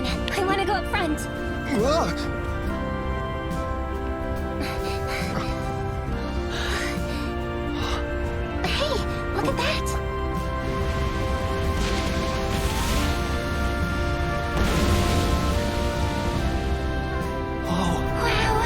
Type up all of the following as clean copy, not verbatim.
on. I want to go up front. Hey, look at that. Whoa. Wow.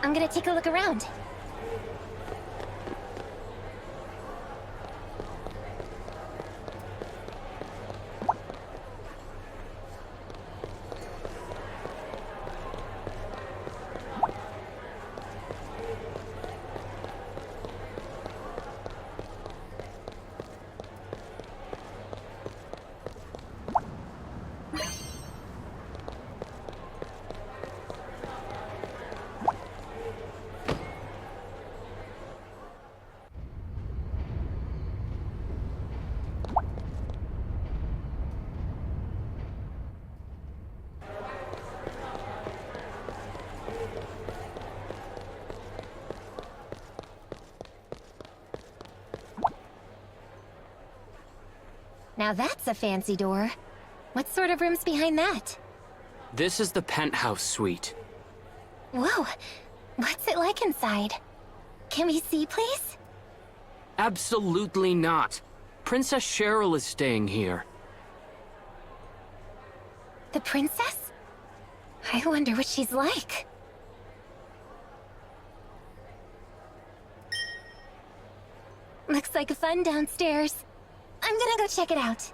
I'm gonna take a look around. Now that's a fancy door. What sort of room's behind that? This is the penthouse suite. Whoa, what's it like inside? Can we see, please? Absolutely not. Princess Cheryl is staying here. The princess? I wonder what she's like. Looks like fun downstairs. I'm gonna go check it out.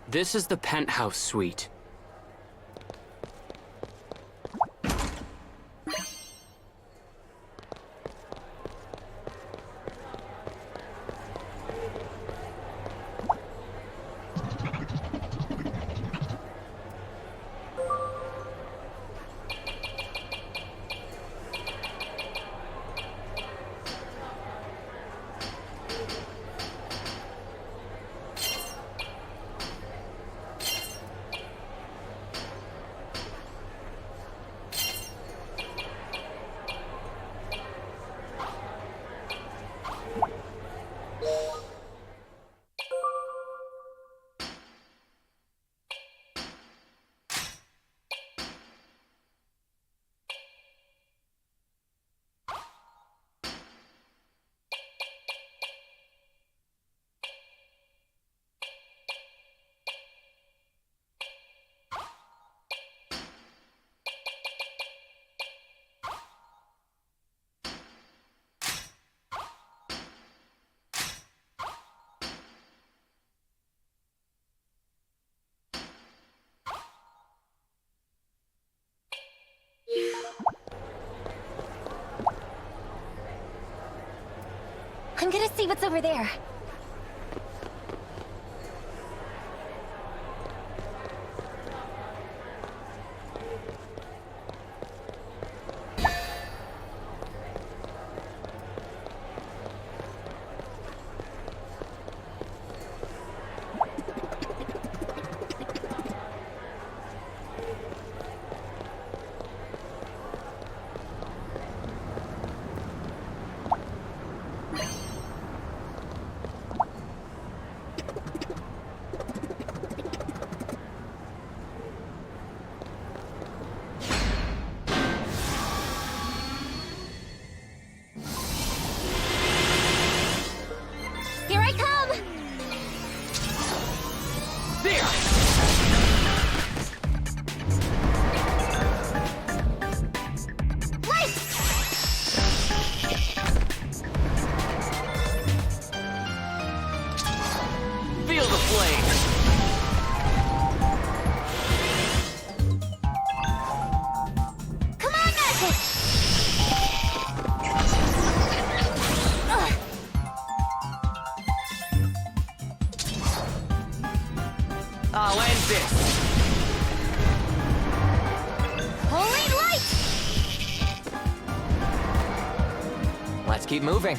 This is the penthouse suite. I'm gonna see what's over there. Let's keep moving.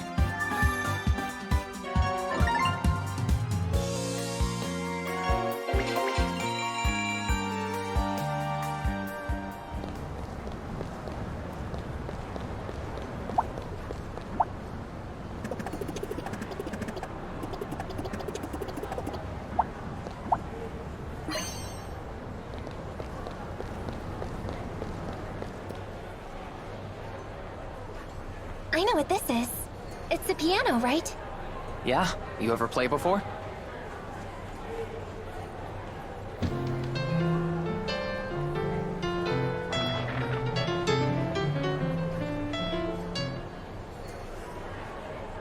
I know what this is. It's a piano, right? Yeah? You ever play before?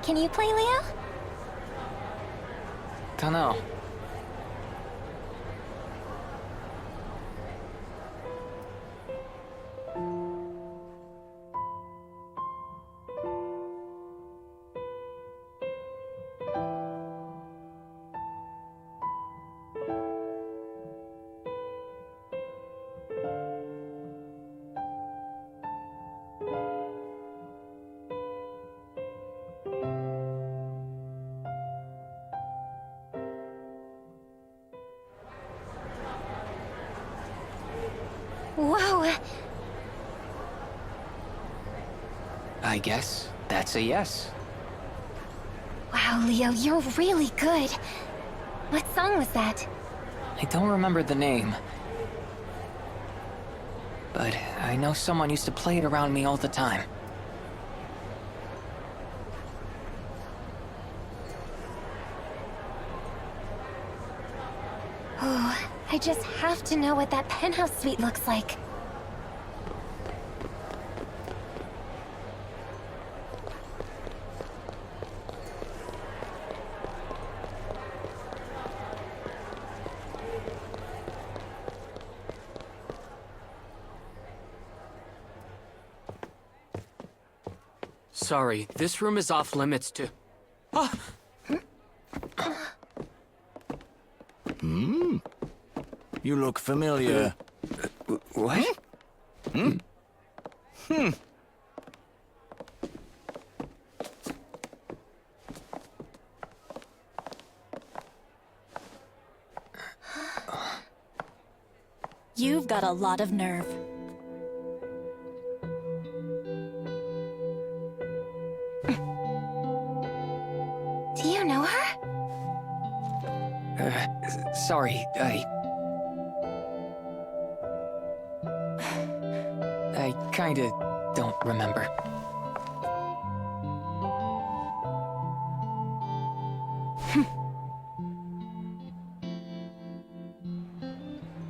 Can you play, Leo? Dunno. Whoa! I guess that's a yes. Wow, Leo, you're really good. What song was that? I don't remember the name. But I know someone used to play it around me all the time. Oh, I just have to know what that penthouse suite looks like. Sorry, this room is off limits to... Ah! You look familiar. What? You've got a lot of nerve. Do you know her? Sorry, I kinda don't remember.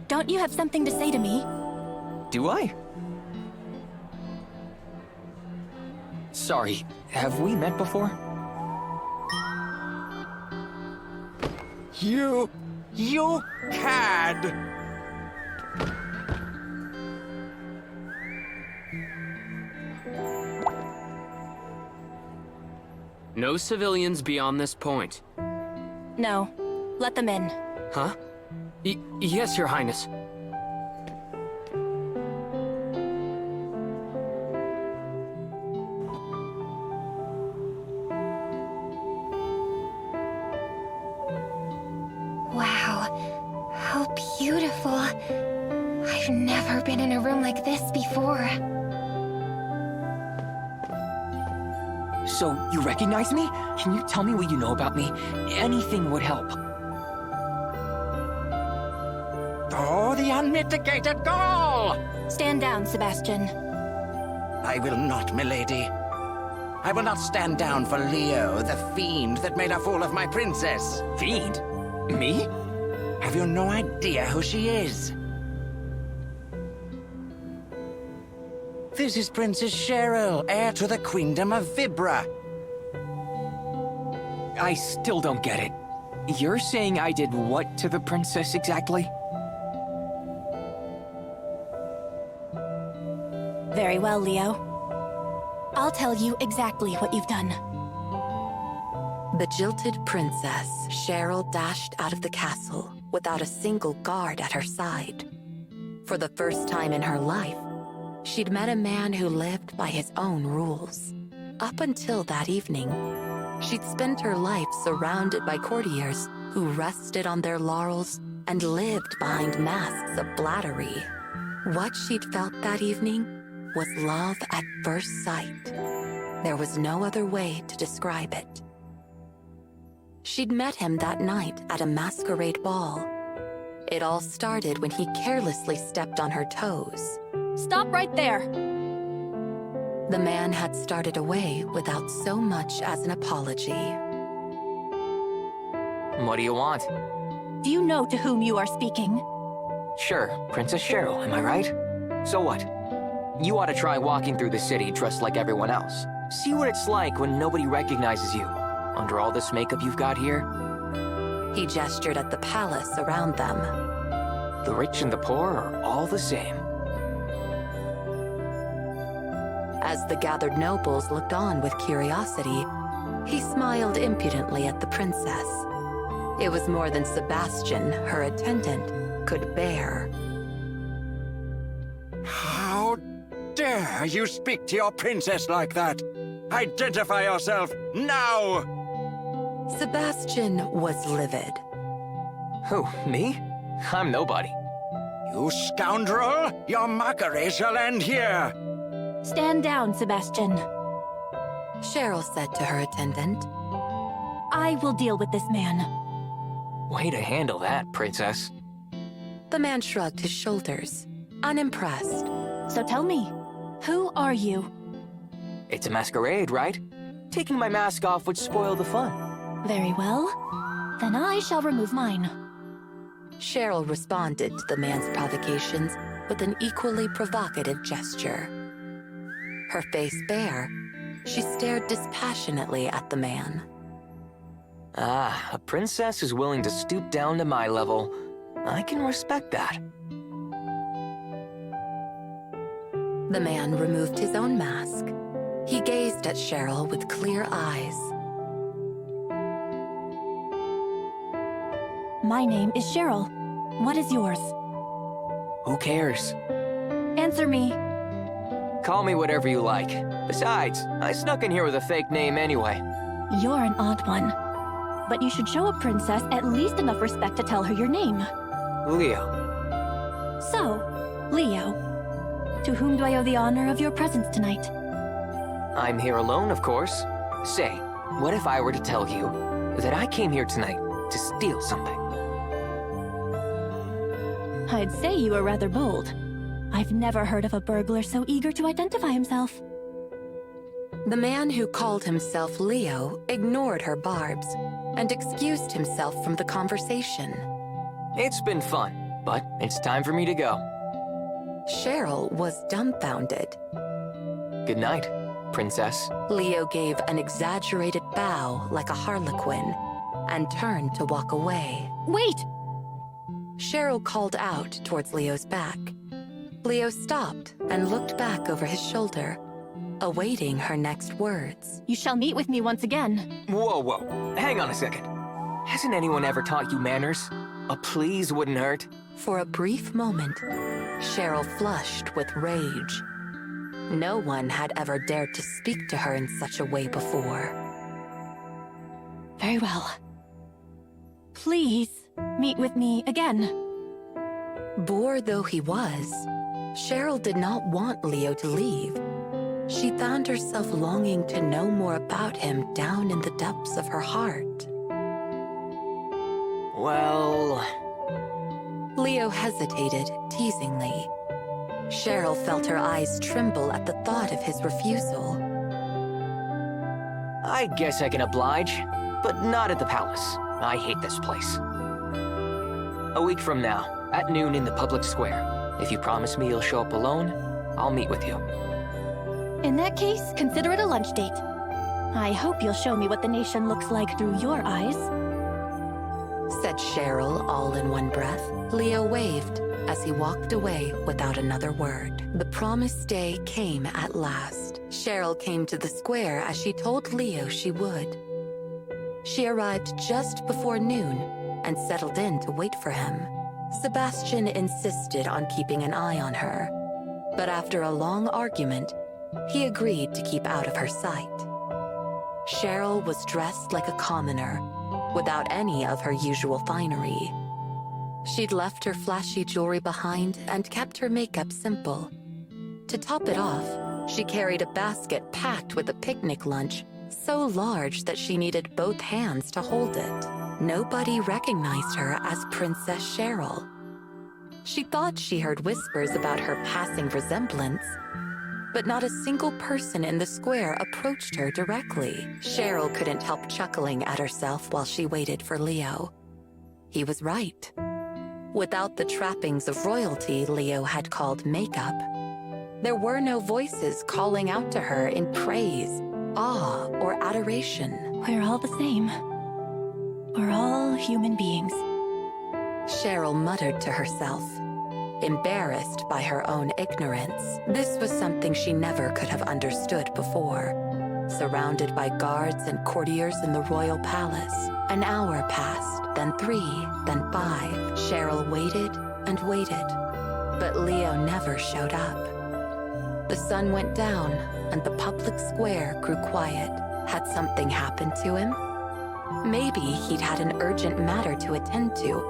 Don't you have something to say to me? Do I? Sorry, have we met before? You cad! No civilians beyond this point. No. Let them in. Huh? Yes, Your Highness. Wow, how beautiful. I've never been in a room like this before. So, you recognize me? Can you tell me what you know about me? Anything would help. Oh, the unmitigated gall! Stand down, Sebastian. I will not, milady. I will not stand down for Leo, the fiend that made a fool of my princess. Fiend? Me? Have you no idea who she is? This is Princess Cheryl, heir to the Queendom of Vibra. I still don't get it. You're saying I did what to the princess exactly? Very well, Leo. I'll tell you exactly what you've done. The jilted princess, Cheryl, dashed out of the castle without a single guard at her side. For the first time in her life, she'd met a man who lived by his own rules. up until that evening, she'd spent her life surrounded by courtiers who rested on their laurels and lived behind masks of flattery. What she'd felt that evening was love at first sight. There was no other way to describe it. She'd met him that night at a masquerade ball. It all started when he carelessly stepped on her toes. Stop right there! The man had started away without so much as an apology. What do you want? Do you know to whom you are speaking? Sure, Princess Cheryl, am I right? So what? You ought to try walking through the city dressed like everyone else. See what it's like when nobody recognizes you. Under all this makeup you've got here. He gestured at the palace around them. The rich and the poor are all the same. As the gathered nobles looked on with curiosity, he smiled impudently at the princess. It was more than Sebastian, her attendant, could bear. How dare you speak to your princess like that? Identify yourself now! Sebastian was livid. Who, me? I'm nobody. You scoundrel! Your mockery shall end here! Stand down, Sebastian. Cheryl said to her attendant. I will deal with this man. Way to handle that, princess. The man shrugged his shoulders, unimpressed. So tell me, who are you? It's a masquerade, right? Taking my mask off would spoil the fun. Very well. Then I shall remove mine. Cheryl responded to the man's provocations with an equally provocative gesture. Her face bare, she stared dispassionately at the man. Ah, a princess is willing to stoop down to my level. I can respect that. The man removed his own mask. He gazed at Cheryl with clear eyes. My name is Cheryl. What is yours? Who cares? Answer me. Call me whatever you like. Besides, I snuck in here with a fake name anyway. You're an odd one. But you should show a princess at least enough respect to tell her your name. Leo. So, Leo, to whom do I owe the honor of your presence tonight? I'm here alone, of course. Say, what if I were to tell you that I came here tonight to steal something? I'd say you were rather bold. I've never heard of a burglar so eager to identify himself. The man who called himself Leo ignored her barbs and excused himself from the conversation. It's been fun, but it's time for me to go. Cheryl was dumbfounded. Good night, princess. Leo gave an exaggerated bow like a harlequin and turned to walk away. Wait! Cheryl called out towards Leo's back. Leo stopped and looked back over his shoulder, awaiting her next words. You shall meet with me once again. Whoa, whoa. Hang on a second. Hasn't anyone ever taught you manners? A please wouldn't hurt. For a brief moment, Cheryl flushed with rage. No one had ever dared to speak to her in such a way before. Very well. Please, meet with me again. Bored though he was, Cheryl did not want Leo to leave. She found herself longing to know more about him down in the depths of her heart. Well... Leo hesitated, teasingly. Cheryl felt her eyes tremble at the thought of his refusal. I guess I can oblige, but not at the palace. I hate this place. A week from now, at noon in the public square. If you promise me you'll show up alone, I'll meet with you. In that case, consider it a lunch date. I hope you'll show me what the nation looks like through your eyes. Said Cheryl all in one breath. Leo waved as he walked away without another word. The promised day came at last. Cheryl came to the square as she told Leo she would. She arrived just before noon and settled in to wait for him. Sebastian insisted on keeping an eye on her, but after a long argument, he agreed to keep out of her sight. Cheryl was dressed like a commoner, without any of her usual finery. She'd left her flashy jewelry behind and kept her makeup simple. To top it off, she carried a basket packed with a picnic lunch so large that she needed both hands to hold it. Nobody recognized her as Princess Cheryl. She thought she heard whispers about her passing resemblance, but not a single person in the square approached her directly. Cheryl couldn't help chuckling at herself while she waited for Leo. He was right. Without the trappings of royalty Leo had called makeup, there were no voices calling out to her in praise, awe, or adoration. We're all the same. We're all human beings. Cheryl muttered to herself, embarrassed by her own ignorance. This was something she never could have understood before. Surrounded by guards and courtiers in the royal palace, an hour passed, then 3, then 5. Cheryl waited and waited, but Leo never showed up. The sun went down, and the public square grew quiet. Had something happened to him? Maybe he'd had an urgent matter to attend to,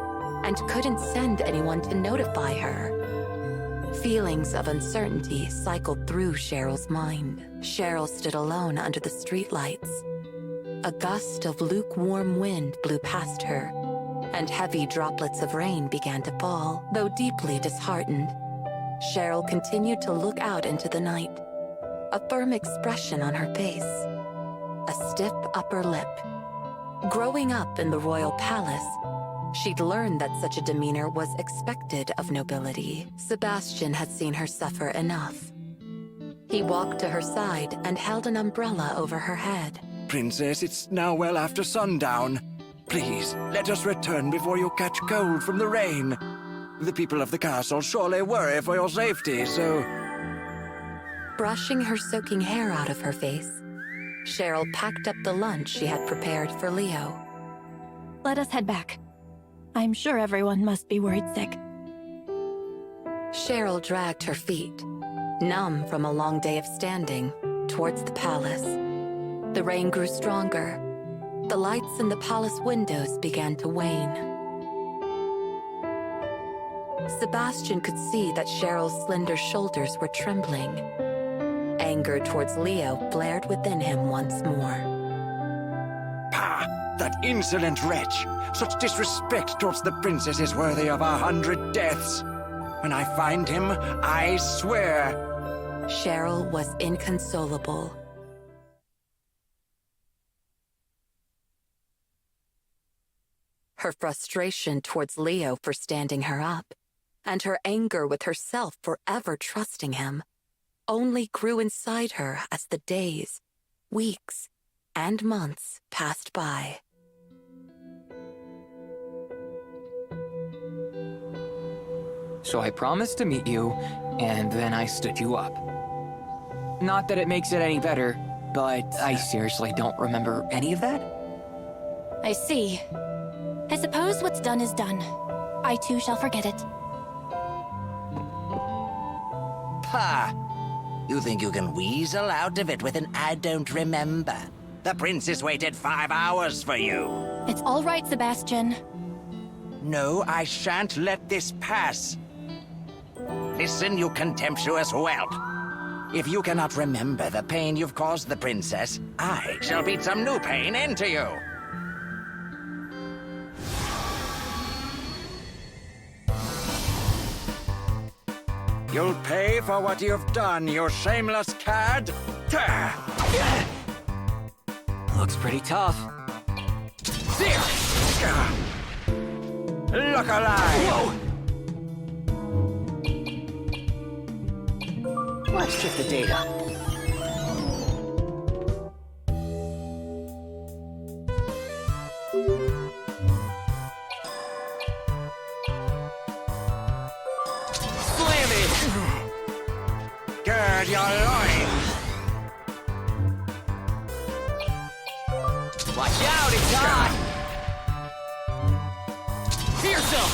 and couldn't send anyone to notify her. Feelings of uncertainty cycled through Cheryl's mind. Cheryl stood alone under the streetlights. A gust of lukewarm wind blew past her, and heavy droplets of rain began to fall. Though deeply disheartened, Cheryl continued to look out into the night, a firm expression on her face, a stiff upper lip. Growing up in the royal palace, she'd learned that such a demeanor was expected of nobility. Sebastian had seen her suffer enough. He walked to her side and held an umbrella over her head. Princess, it's now well after sundown. Please, let us return before you catch cold from the rain. The people of the castle surely worry for your safety, so... Brushing her soaking hair out of her face, Cheryl packed up the lunch she had prepared for Leo. Let us head back. I'm sure everyone must be worried sick. Cheryl dragged her feet, numb from a long day of standing, towards the palace. The rain grew stronger. The lights in the palace windows began to wane. Sebastian could see that Cheryl's slender shoulders were trembling. Anger towards Leo flared within him once more. Pah! That insolent wretch! Such disrespect towards the princess is worthy of 100 deaths. When I find him, I swear... Cheryl was inconsolable. Her frustration towards Leo for standing her up, and her anger with herself for ever trusting him, only grew inside her as the days, weeks, and months passed by. So I promised to meet you, and then I stood you up. Not that it makes it any better, but I seriously don't remember any of that. I see. I suppose what's done is done. I too shall forget it. Pah! You think you can weasel out of it with an I don't remember? The princess waited 5 hours for you. It's all right, Sebastian. No, I shan't let this pass. Listen, you contemptuous whelp. If you cannot remember the pain you've caused the princess, I shall beat some new pain into you. You'll pay for what you've done, you shameless cad! Looks pretty tough. Look alive! Whoa! Let's check the data. Slam it! Gird your loins! Watch out, it's hot! Yourself!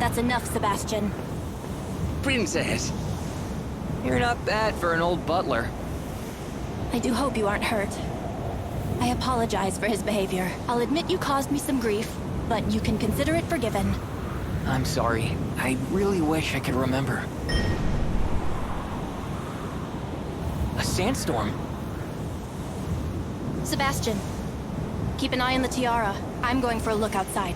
That's enough, Sebastian. Princess! You're not bad for an old butler. I do hope you aren't hurt. I apologize for his behavior. I'll admit you caused me some grief, but you can consider it forgiven. I'm sorry. I really wish I could remember. A sandstorm? Sebastian, keep an eye on the tiara. I'm going for a look outside.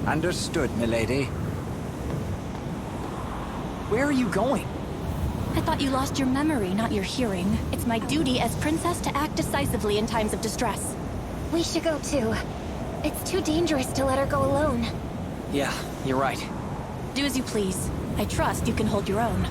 Understood, milady. Where are you going? I thought you lost your memory, not your hearing. It's my duty as princess to act decisively in times of distress. We should go too. It's too dangerous to let her go alone. Yeah, you're right. Do as you please. I trust you can hold your own.